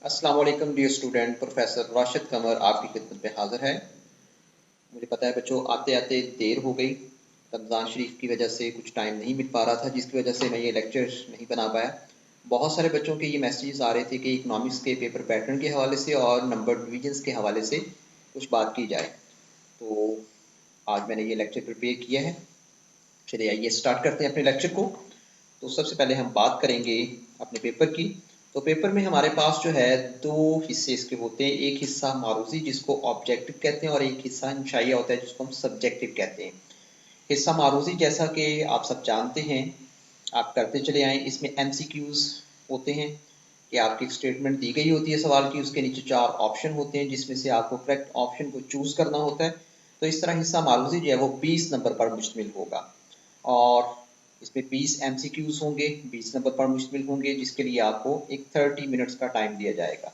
अस्सलाम वालेकुम dear student, professor Rashid कमर आपकी खिदमत में हाजिर है। मुझे पता है बच्चों आते आते देर हो गई। रमज़ान शरीफ की वजह से कुछ टाइम नहीं मिल पा रहा था, जिसकी वजह से मैं ये लेक्चर नहीं बना पाया। बहुत सारे बच्चों के ये मैसेजेस आ रहे थे कि इकनॉमिक्स के पेपर पैटर्न के हवाले से और नंबर डिवीजन्स के हवाले से कुछ बात की जाए। तो आज मैंने ये लेक्चर प्रिपेयर किया है। चलिए आइए स्टार्ट करते हैं अपने लेक्चर को। तो सबसे पहले हम बात करेंगे अपने पेपर की। तो पेपर में हमारे पास जो है दो हिस्से इसके होते हैं। एक हिस्सा मारूजी जिसको ऑब्जेक्टिव कहते हैं और एक हिस्सा इंशाइया होता है जिसको हम सब्जेक्टिव कहते हैं। हिस्सा मारूजी जैसा कि आप सब जानते हैं, आप करते चले आए। इसमें एमसीक्यूज होते हैं कि आपकी एक स्टेटमेंट दी गई होती है सवाल की, उसके नीचे 4 ऑप्शन होते हैं जिसमें से आपको करेक्ट ऑप्शन को चूज करना होता है। तो इस तरह हिस्सा मारूजी जो है वो 20 नंबर पर मुश्तमिल होगा और इसमें 20 एमसीक्यूज होंगे, 20 नंबर पर मुश्तमिल होंगे, जिसके लिए आपको एक 30 मिनट्स का टाइम दिया जाएगा।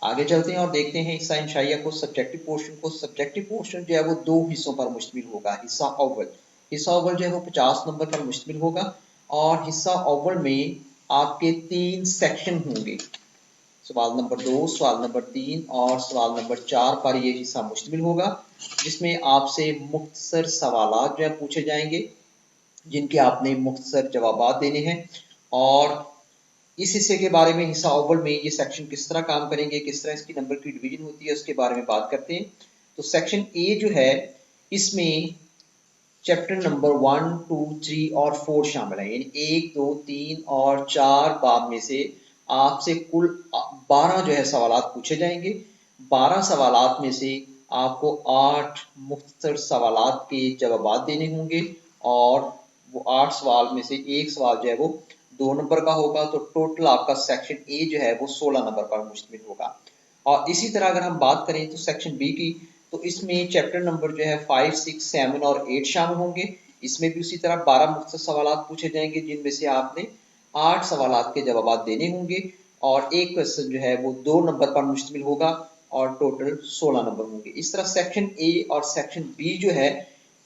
आगे चलते हैं और देखते हैं हिस्सा इंशाइया को, सब्जेक्टिव पोर्शन को। सब्जेक्टिव पोर्शन जो है वो दो हिस्सों पर मुश्तमिल होगा। हिस्सा अव्वल जो है वो 50 नंबर पर मुश्तमिल होगा और हिस्सा अव्वल में आपके 3 सेक्शन होंगे। सवाल नंबर 2, सवाल नंबर 3 और सवाल नंबर 4 पर ये हिस्सा मुश्तमिल होगा, जिसमें आपसे मुख्तसर सवालात जो है पूछे जाएंगे, जिनके आपने मुख्तसर जवाबात देने हैं। और इस हिस्से के बारे में, हिस्सा अव्वल में ये सेक्शन किस तरह काम करेंगे, किस तरह इसकी नंबर की डिवीजन होती है, उसके बारे में बात करते हैं। तो सेक्शन ए जो है, इसमें चैप्टर नंबर 1, 2, 3 और 4 शामिल है। यानी 1, 2, 3 और 4 बाब में से आपसे कुल 12 जो है सवालात पूछे जाएंगे। 12 सवालात में से आपको 8 मुख्तसर सवालात के जवाब देने होंगे और वो 8 सवाल में से एक सवाल जो है वो 2 नंबर का होगा। तो टोटल आपका सेक्शन ए जो है वो 16 नंबर पर मुश्तमिल होगा। और इसी तरह अगर हम बात करें तो सेक्शन बी की, तो इसमें चैप्टर नंबर जो है 5, 6, 7 और 8 शामिल होंगे। इसमें भी उसी तरह 12 मुख्तसर सवालात पूछे जाएंगे, जिनमें से आपने 8 सवालात के जवाब देने होंगे और एक क्वेश्चन जो है वो 2 नंबर पर मुश्तमिल होगा और टोटल 16 नंबर होंगे। इस तरह सेक्शन ए और सेक्शन बी जो है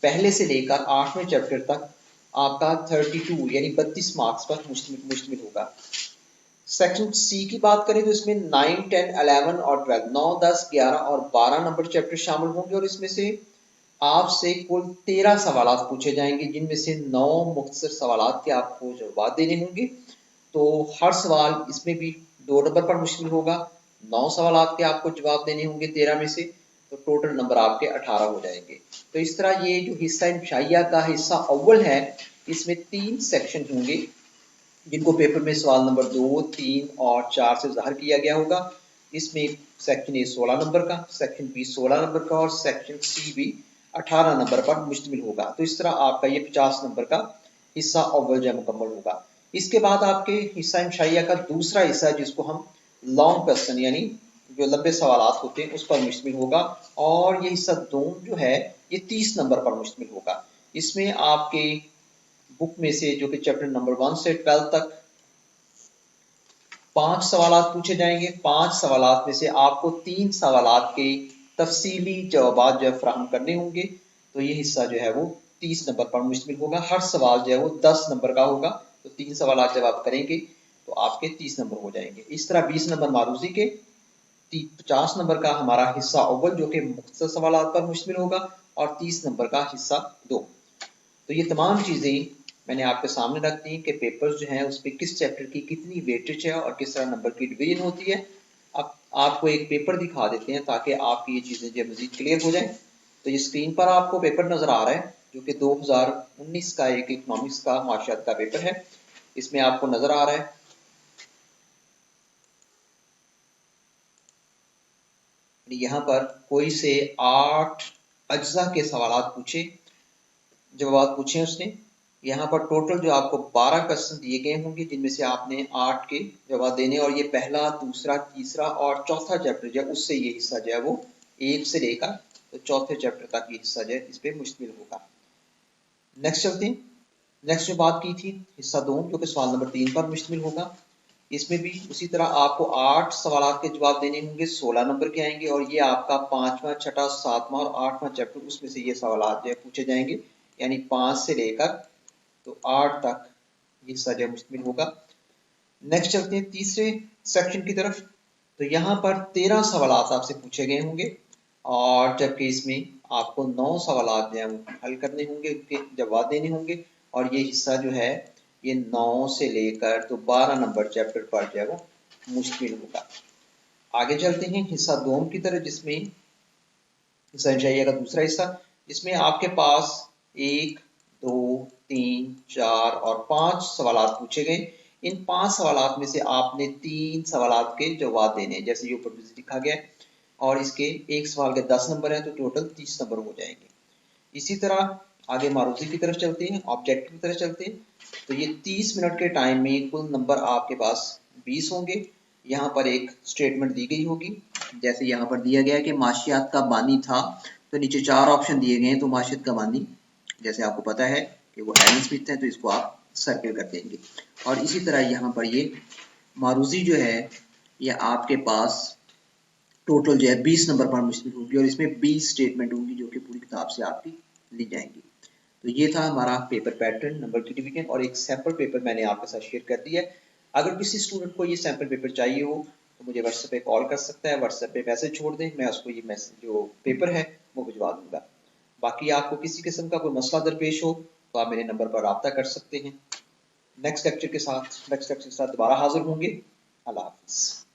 पहले से लेकर 8वें चैप्टर तक आपका 32 यानी 32 मार्क्स पर मुश्तमिल होगा। सेक्शन सी की बात करें तो इसमें 9, 10, 11 और 12, 9, 10, 11 और 12 नंबर चैप्टर शामिल होंगे और इसमें से आपसे कुल 13 सवालात पूछे जाएंगे, जिनमें से 9 मुख्तसर सवालात के आपको जवाब देने होंगे। तो हर सवाल इसमें भी 2 नंबर पर मुश्तमिल होगा। 9 सवालात के आपको जवाब देने होंगे 13 में से, तो टोटल नंबर आपके 18 हो जाएंगे। तो इस तरह ये जो हिस्सा इंशाइया का हिस्सा अव्वल है, इसमें 3 सेक्शन होंगे, जिनको पेपर में सवाल नंबर 2, 3 और 4 से ज़ाहिर किया गया होगा। इसमें सेक्शन ए 16 नंबर का, सेक्शन बी 16 नंबर का और सेक्शन सी भी 18 नंबर पर मुश्तमिल होगा। तो इस तरह आपका ये 50 नंबर का हिस्सा अव्वल जो मुकम्मल होगा। इसके बाद आपके हिस्सा इंशाइया का दूसरा हिस्सा, जिसको हम लॉन्ग क्वेश्चन यानी जो लंबे सवालात होते हैं उस पर मुश्तमिल होगा और ये हिस्सा दोम जो है ये 30 नंबर पर मुश्तमिल होगा। इसमें आपके बुक में से, जो कि चैप्टर नंबर 1 से 12 तक 5 सवालात पूछे जाएंगे। 5 सवालात में से आपको 3 सवालात के तफसीली जवाब जो है फराहम करने होंगे। तो ये हिस्सा जो है वो 30 नंबर पर मुश्तमिल होगा। हर सवाल जो है वो 10 नंबर का होगा। तो 3 सवालात जब आप करेंगे तो आपके 30 नंबर हो जाएंगे। इस तरह 20 नंबर मारूजी के, 50 नंबर का हमारा हिस्सा अव्वल जो कि मुख्तसर सवालात पर मुश्तमिल होगा और 30 नंबर का हिस्सा 2। तो ये तमाम चीज़ें मैंने आपके सामने रख दी कि पेपर्स जो हैं उस पर किस चैप्टर की कितनी वेटेज है और किस तरह नंबर की डिवीजन होती है। अब आपको एक पेपर दिखा देते हैं ताकि आपकी ये चीज़ें जो मज़ीद क्लियर हो जाएं। तो ये स्क्रीन पर आपको पेपर नज़र आ रहा है, जो कि 2019 का एक इकनॉमिक्स का माशियात का पेपर है। इसमें आपको नज़र आ रहा है यहाँ पर कोई से 8 अज्जा के सवालात पूछे, जवाब पूछे उसने। यहाँ पर टोटल जो आपको 12 क्वेश्चन दिए गए होंगे, जिनमें से आपने 8 के जवाब देने और ये पहला, दूसरा, तीसरा और चौथा चैप्टर जो है उससे ये हिस्सा जो है वो 1 से लेकर तो चौथे चैप्टर तक ये हिस्सा जो है इस पर मुश्तमिल होगा। नेक्स्ट चलते हैं। नेक्स्ट जो बात की थी हिस्सा 2, जो कि सवाल नंबर 3 पर मुश्तमिल होगा। इसमें भी उसी तरह आपको 8 सवालात के जवाब देने होंगे, 16 नंबर के आएंगे और ये आपका 5वां, 6ठा, 7वां और 8वां चैप्टर, उसमें से ये सवालात जो है पूछे जाएंगे। यानी 5 से लेकर तो 8 तक ये हिस्सा जो है मुश्तमिल होगा। नेक्स्ट चलते हैं तीसरे सेक्शन की तरफ। तो यहाँ पर 13 सवालात आपसे पूछे गए होंगे और जबकि इसमें आपको 9 सवालात जो है वो हल करने होंगे, उनके जवाब देने होंगे और ये हिस्सा जो है ये 9 से लेकर तो 12 नंबर चैप्टर पर जो है वो मुश्किल होगा। आगे चलते हैं हिस्सा 2 की तरफ, जिसमें हिस्सा इंशाइया का दूसरा हिस्सा, जिसमें आपके पास 1, 2, 3, 4 और 5 सवालात पूछे गए। इन 5 सवालात में से आपने 3 सवालात के जवाब देने हैं, जैसे ये ऊपर लिखा गया है, और इसके एक सवाल के 10 नंबर हैं तो टोटल 30 नंबर हो जाएंगे। इसी तरह आगे मारूजी की तरफ चलते हैं, ऑब्जेक्टिव की तरफ चलते हैं। तो ये 30 मिनट के टाइम में कुल नंबर आपके पास 20 होंगे। यहाँ पर एक स्टेटमेंट दी गई होगी, जैसे यहाँ पर दिया गया है कि माशियात का बानी था, तो नीचे 4 ऑप्शन दिए गए हैं, तो माशियात का बानी जैसे आपको पता है कि वो एलन स्मिथ है, तो इसको आप सर्किल कर देंगे। और इसी तरह यहाँ पर ये मारूजी जो है ये आपके पास टोटल जो है 20 नंबर पर मुश्किल होगी और इसमें 20 स्टेटमेंट होंगी जो कि पूरी किताब से आपकी ली जाएंगी। तो ये था हमारा पेपर पैटर्न, नंबर की डिवीजन, और एक सैम्पल पेपर मैंने आपके साथ शेयर कर दिया है। अगर किसी स्टूडेंट को ये सैम्पल पेपर चाहिए हो तो मुझे व्हाट्सएप पे कॉल कर सकता है, व्हाट्सएप पे मैसेज छोड़ दें, मैं उसको ये मैसेज जो पेपर है वो भिजवा दूंगा। बाकी आपको किसी किस्म का कोई मसला दरपेश हो तो आप मेरे नंबर पर रब्ता कर सकते हैं। नेक्स्ट लेक्चर के साथ दोबारा हाजिर होंगे। अल्लाह हाफिज़।